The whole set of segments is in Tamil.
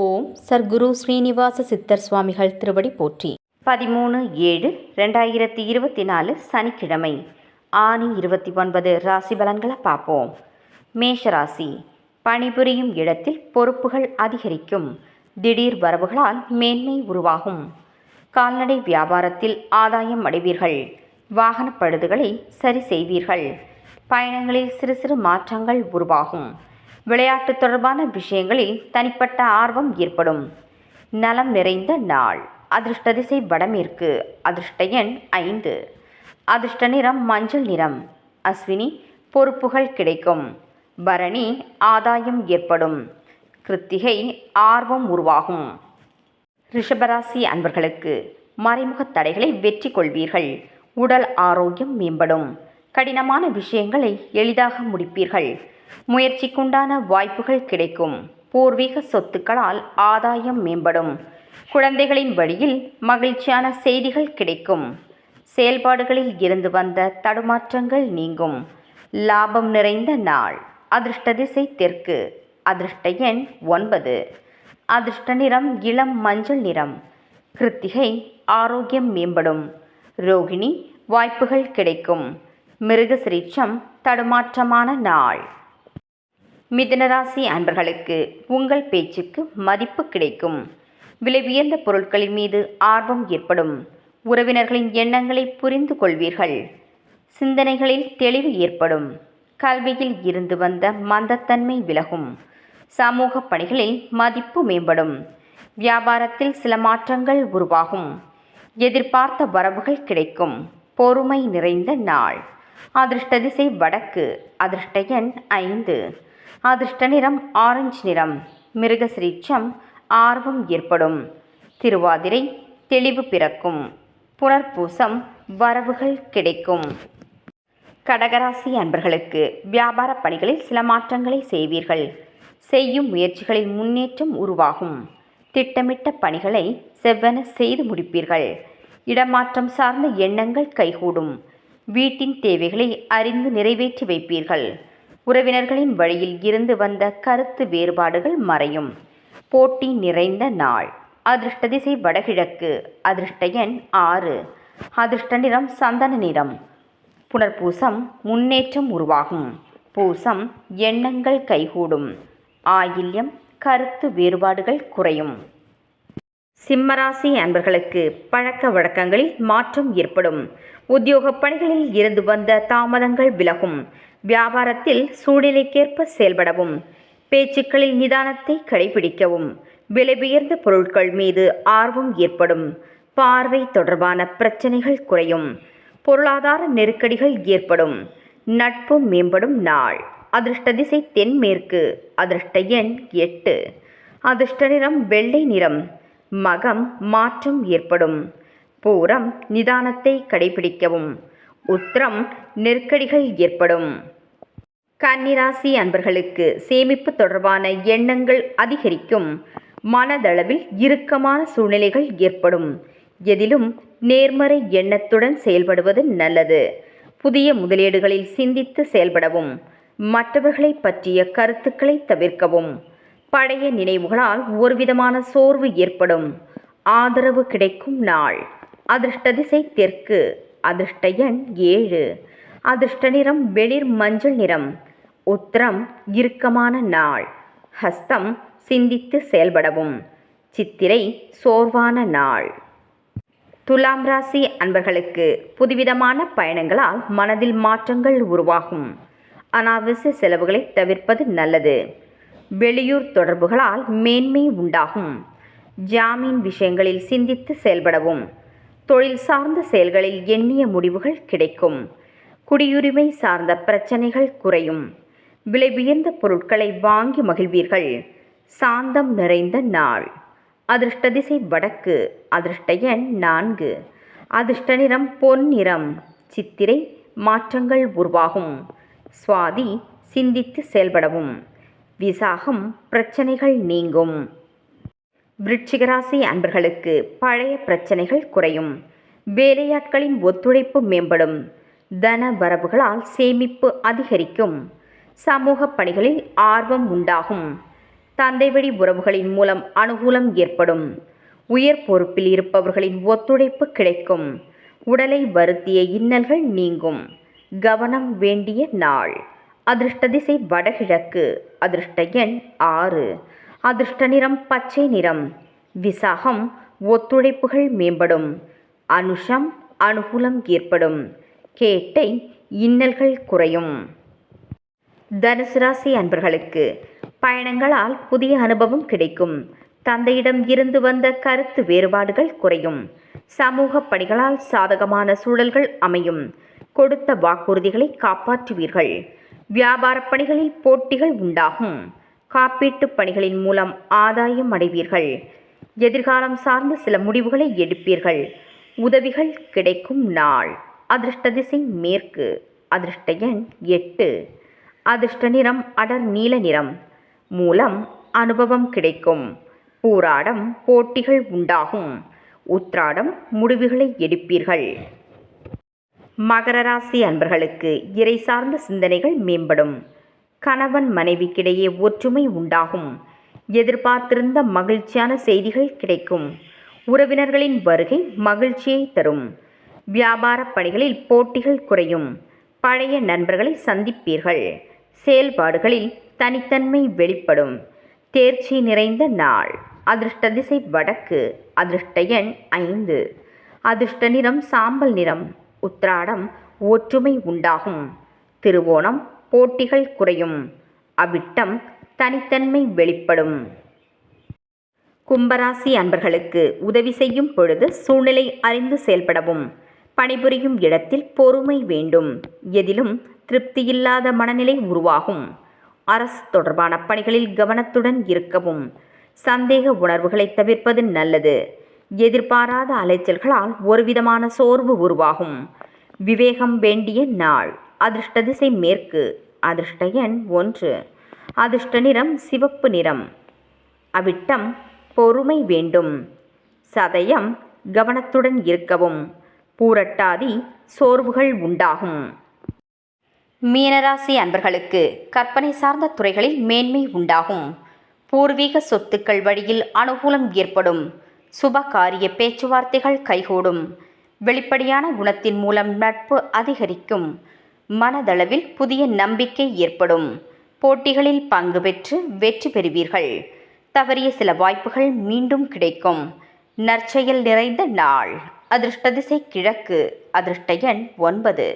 ஓம் சர்க்குரு ஸ்ரீனிவாச சித்தர் சுவாமிகள் திருவடி போற்றி. 13/7/2024 சனிக்கிழமை. ஆனி 29 ராசி பலன்களை பார்ப்போம். மேஷராசி. பணிபுரியும் இடத்தில் பொறுப்புகள் அதிகரிக்கும். திடீர் வரவுகளால் மேன்மை உருவாகும். கால்நடை வியாபாரத்தில் ஆதாயம் அடைவீர்கள். வாகன பழுதுகளை சரி செய்வீர்கள். பயணங்களில் சிறு சிறு மாற்றங்கள் உருவாகும். விளையாட்டு தொடர்பான விஷயங்களில் தனிப்பட்ட ஆர்வம் ஏற்படும். நலம் நிறைந்த நாள். அதிர்ஷ்ட திசை வடமேற்கு. அதிர்ஷ்ட எண் 5. அதிர்ஷ்ட நிறம் மஞ்சள் நிறம். அஸ்வினி பொறுப்புகள் கிடைக்கும். பரணி ஆதாயம் ஏற்படும். கிருத்திகை ஆர்வம் உருவாகும். ரிஷபராசி அன்பர்களுக்கு மறைமுக தடைகளை வெற்றி கொள்வீர்கள். உடல் ஆரோக்கியம் மேம்படும். கடினமான விஷயங்களை எளிதாக முடிப்பீர்கள். முயற்சிக்குண்டான வாய்ப்புகள் கிடைக்கும். பூர்வீக சொத்துக்களால் ஆதாயம் மேம்படும். குழந்தைகளின் வழியில் மகிழ்ச்சியான செய்திகள் கிடைக்கும். செயல்பாடுகளில் இருந்து வந்த தடுமாற்றங்கள் நீங்கும். லாபம் நிறைந்த நாள். அதிர்ஷ்ட திசை தெற்கு. அதிர்ஷ்ட எண் 9. அதிர்ஷ்ட நிறம் இளம் மஞ்சள் நிறம். கிருத்திகை ஆரோக்கியம் மேம்படும். ரோகிணி வாய்ப்புகள் கிடைக்கும். மிருகசிரீட்சம் தடுமாற்றமான நாள். மிதுனராசி அன்பர்களுக்கு உங்கள் பேச்சுக்கு மதிப்பு கிடைக்கும். விலை உயர்ந்த பொருட்களின் மீது ஆர்வம் ஏற்படும். உறவினர்களின் எண்ணங்களை புரிந்து கொள்வீர்கள். சிந்தனைகளில் தெளிவு ஏற்படும். கல்வியில் இருந்து வந்த மந்தத்தன்மை விலகும். சமூக பணிகளில் மதிப்பு மேம்படும். வியாபாரத்தில் சில மாற்றங்கள் உருவாகும். எதிர்பார்த்த வரவுகள் கிடைக்கும். பொறுமை நிறைந்த நாள். அதிர்ஷ்ட திசை வடக்கு. அதிர்ஷ்ட எண் 5. அதிர்ஷ்ட நிறம் ஆரஞ்சு நிறம். மிருகசிரீட்சம் ஆர்வம் ஏற்படும். திருவாதிரை தெளிவு பிறக்கும். புனர்பூசம் வரவுகள் கிடைக்கும். கடகராசி அன்பர்களுக்கு வியாபார பணிகளில் சில மாற்றங்களை செய்வீர்கள். செய்யும் முயற்சிகளில் முன்னேற்றம் உருவாகும். திட்டமிட்ட பணிகளை செவ்வென செய்து முடிப்பீர்கள். இடமாற்றம் சார்ந்த எண்ணங்கள் கைகூடும். வீட்டின் தேவைகளை அறிந்து நிறைவேற்றி வைப்பீர்கள். உறவினர்களின் வழியில் இருந்து வந்த கருத்து வேறுபாடுகள் மறையும். போட்டி நிறைந்த நாள். அதிர்ஷ்ட திசை வடகிழக்கு. அதிர்ஷ்ட எண் 6. அதிர்ஷ்ட நிறம் சந்தன நிறம். புனர்பூசம் முன்னேற்றம் உருவாகும். பூசம் எண்ணங்கள் கைகூடும். ஆயில்யம் கருத்து வேறுபாடுகள் குறையும். சிம்மராசி அன்பர்களுக்கு பழக்க வழக்கங்களில் மாற்றம் ஏற்படும். உத்தியோக பணிகளில் இருந்து வந்த தாமதங்கள் விலகும். வியாபாரத்தில் சூழ்நிலைக்கேற்ப செயல்படவும். பேச்சுக்களில் நிதானத்தை கடைபிடிக்கவும். விலை உயர்ந்த பொருட்கள் மீது ஆர்வம் ஏற்படும். பார்வை தொடர்பான பிரச்சனைகள் குறையும். பொருளாதார நெருக்கடிகள் ஏற்படும். நட்பு மேம்படும் நாள். அதிர்ஷ்ட திசை தென்மேற்கு. அதிர்ஷ்ட எண் 8. அதிர்ஷ்ட நிறம் வெள்ளை நிறம். மகம் மாற்றம் ஏற்படும். பூரம் நிதானத்தை கடைபிடிக்கவும். உத்திரம் நெருக்கடிகள் ஏற்படும். கன்னிராசி அன்பர்களுக்கு சேமிப்பு தொடர்பான எண்ணங்கள் அதிகரிக்கும். மனதளவில் இறுக்கமான சூழ்நிலைகள் ஏற்படும். எதிலும் நேர்மறை எண்ணத்துடன் செயல்படுவது நல்லது. புதிய முதலீடுகளில் சிந்தித்து செயல்படவும். மற்றவர்களை பற்றிய கருத்துக்களை தவிர்க்கவும். பழைய நினைவுகளால் ஒருவிதமான சோர்வு ஏற்படும். ஆதரவு கிடைக்கும் நாள். அதிர்ஷ்ட திசை தெற்கு. அதிர்ஷ்ட எண் 7. அதிர்ஷ்ட நிறம் வெளிர் மஞ்சள் நிறம். உத்திரம் இறுக்கமான நாள். ஹஸ்தம் சிந்தித்து செயல்படவும். சித்திரை சோர்வான நாள். துலாம் ராசி அன்பர்களுக்கு புதுவிதமான பயணங்களால் மனதில் மாற்றங்கள் உருவாகும். அனாவசிய செலவுகளை தவிர்ப்பது நல்லது. வெளியூர் தொடர்புகளால் மேன்மை உண்டாகும். ஜாமீன் விஷயங்களில் சிந்தித்து செயல்படவும். தொழில் சார்ந்த செயல்களில் எண்ணிய முடிவுகள் கிடைக்கும். குடியுரிமை சார்ந்த பிரச்சனைகள் குறையும். விலை உயர்ந்த பொருட்களை வாங்கி மகிழ்வீர்கள். சாந்தம் நிறைந்த நாள். அதிர்ஷ்ட திசை வடக்கு. அதிர்ஷ்ட எண் 4. அதிர்ஷ்ட நிறம் பொன் நிறம். சித்திரை மாற்றங்கள் உருவாகும். சுவாதி சிந்தித்து செயல்படவும். விசாகம் பிரச்சனைகள் நீங்கும். விருச்சிகராசி அன்பர்களுக்கு பழைய பிரச்சனைகள் குறையும். வேலையாட்களின் ஒத்துழைப்பு மேம்படும். தன வரவுகளால் சேமிப்பு அதிகரிக்கும். சமூக பணிகளில் ஆர்வம் உண்டாகும். தந்தை வழி உறவுகளின் மூலம் அனுகூலம் ஏற்படும். உயர் பொறுப்பில் இருப்பவர்களின் ஒத்துழைப்பு கிடைக்கும். உடலை வருத்திய இன்னல்கள் நீங்கும். கவனம் வேண்டிய நாள். அதிர்ஷ்ட திசை வடகிழக்கு. அதிர்ஷ்ட எண் 6. அதிர்ஷ்ட நிறம் பச்சை நிறம். விசாகம் ஒத்துழைப்புகள் மேம்படும். அனுஷம் அனுகூலம் ஏற்படும். கேட்டை இன்னல்கள் குறையும். தனுசு ராசி அன்பர்களுக்கு பயணங்களால் புதிய அனுபவம் கிடைக்கும். தந்தையிடம் இருந்து வந்த கருத்து வேறுபாடுகள் குறையும். சமூக பணிகளால் சாதகமான சூழல்கள் அமையும். கொடுத்த வாக்குறுதிகளை காப்பாற்றுவீர்கள். வியாபார பணிகளில் போட்டிகள் உண்டாகும். காப்பீட்டு பணிகளின் மூலம் ஆதாயம் அடைவீர்கள். எதிர்காலம் சார்ந்த சில முடிவுகளை எடுப்பீர்கள். உதவிகள் கிடைக்கும் நாள். அதிர்ஷ்ட திசை மேற்கு. அதிர்ஷ்ட எண் 8. அதிர்ஷ்ட நிறம் அடர் நீல நிறம். மூலம் அனுபவம் கிடைக்கும். பூராடம் போட்டிகள் உண்டாகும். உத்ராடம் முடிவுகளை எடுப்பீர்கள். மகர ராசி அன்பர்களுக்கு இறை சார்ந்த சிந்தனைகள் மேம்படும். கணவன் மனைவிக்கிடையே ஒற்றுமை உண்டாகும். எதிர்பார்த்திருந்த மகிழ்ச்சியான செய்திகள் கிடைக்கும். உறவினர்களின் வருகை மகிழ்ச்சியை தரும். வியாபார பணிகளில் போட்டிகள் குறையும். பழைய நண்பர்களை சந்திப்பீர்கள். செயல்பாடுகளில் தனித்தன்மை வெளிப்படும். தேர்ச்சி நிறைந்த நாள். அதிர்ஷ்ட திசை வடக்கு. அதிர்ஷ்ட எண் 5. அதிர்ஷ்ட நிறம் சாம்பல் நிறம். உத்ராடம் ஒற்றுமை உண்டாகும். திருவோணம் போட்டிகள் குறையும். அவிட்டம் தனித்தன்மை வெளிப்படும். கும்பராசி அன்பர்களுக்கு உதவி செய்யும் பொழுது சூழ்நிலை அறிந்து செயல்படவும். பணிபுரியும் இடத்தில் பொறுமை வேண்டும். எதிலும் திருப்தியில்லாத மனநிலை உருவாகும். அரசு தொடர்பான பணிகளில் கவனத்துடன் இருக்கவும். சந்தேக உணர்வுகளை தவிர்ப்பது நல்லது. எதிர்பாராத அலைச்சல்களால் ஒருவிதமான சோர்வு உருவாகும். விவேகம் வேண்டிய நாள். அதிர்ஷ்ட திசை மேற்கு. அதிர்ஷ்ட எண் 1. அதிர்ஷ்ட நிறம் சிவப்பு நிறம். அவிட்டம் பொறுமை வேண்டும். சதயம் கவனத்துடன் இருக்கவும். பூரட்டாதி சோர்வுகள் உண்டாகும். மீனராசி அன்பர்களுக்கு கற்பனை சார்ந்த துறைகளில் மேன்மை உண்டாகும். பூர்வீக சொத்துக்கள் வழியில் அனுகூலம் ஏற்படும். சுபகாரிய பேச்சுவார்த்தைகள் கைகூடும். வெளிப்படையான குணத்தின் மூலம் நட்பு அதிகரிக்கும். மனதளவில் புதிய நம்பிக்கை ஏற்படும். போட்டிகளில் பங்கு பெற்று வெற்றி பெறுவீர்கள். தவறிய சில வாய்ப்புகள் மீண்டும் கிடைக்கும். நற்செயல் நிறைந்த நாள். அதிர்ஷ்ட திசை கிழக்கு. அதிர்ஷ்ட எண் 9.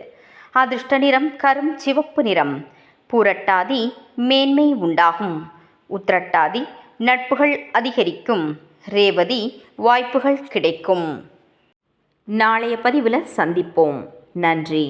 அதிர்ஷ்ட நிறம் கரும் சிவப்பு நிறம். பூரட்டாதி மேன்மை உண்டாகும். உத்திரட்டாதி நட்புகள் அதிகரிக்கும். ரேவதி வாய்ப்புகள் கிடைக்கும். நாளைய பதிவில் சந்திப்போம். நன்றி.